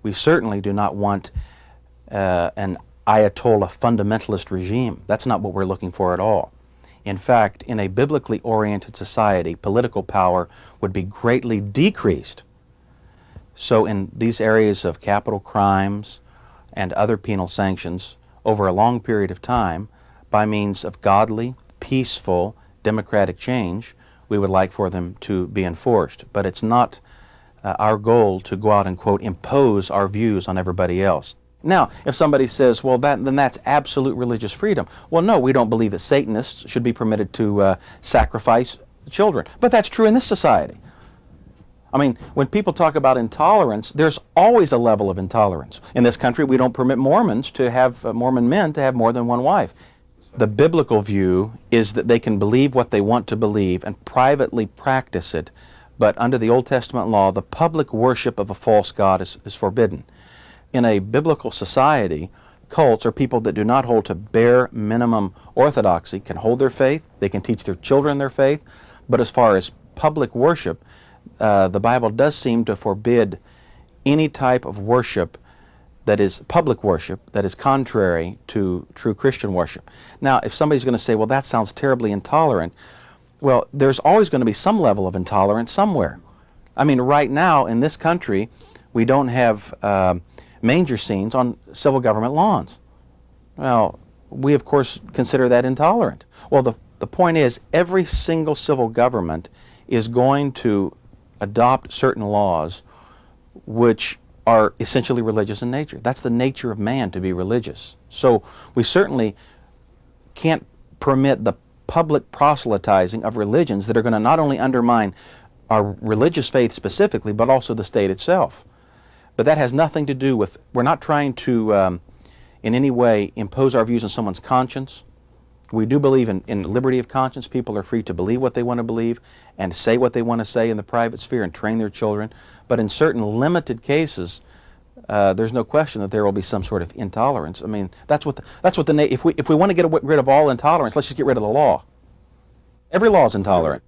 We certainly do not want an Ayatollah fundamentalist regime. That's not what we're looking for at all. In fact, in a biblically oriented society, political power would be greatly decreased. So in these areas of capital crimes and other penal sanctions, over a long period of time, by means of godly, peaceful, democratic change, we would like for them to be enforced. But it's not our goal to go out and, quote, impose our views on everybody else. Now, if somebody says, well, then that's absolute religious freedom. Well, no, we don't believe that Satanists should be permitted to sacrifice children. But that's true in this society. I mean, when people talk about intolerance, there's always a level of intolerance. In this country, we don't permit Mormons to have, Mormon men to have more than one wife. The biblical view is that they can believe what they want to believe and privately practice it, but under the Old Testament law, the public worship of a false god is forbidden. In a biblical society, cults or people that do not hold to bare minimum orthodoxy can hold their faith, they can teach their children their faith, but as far as public worship, the Bible does seem to forbid any type of worship that is public worship that is contrary to true Christian worship. Now, if somebody's going to say, well, that sounds terribly intolerant, well, there's always going to be some level of intolerance somewhere. I mean, right now in this country, we don't have manger scenes on civil government lawns. Well, we of course consider that intolerant. Well, the point is, every single civil government is going to adopt certain laws which are essentially religious in nature. That's the nature of man, to be religious. So we certainly can't permit the public proselytizing of religions that are going to not only undermine our religious faith specifically, but also the state itself. But that has nothing to do with, we're not trying to in any way impose our views on someone's conscience. We do believe in liberty of conscience. People are free to believe what they want to believe and say what they want to say in the private sphere and train their children. But in certain limited cases, there's no question that there will be some sort of intolerance. I mean, if we want to get rid of all intolerance, let's just get rid of the law. Every law is intolerant.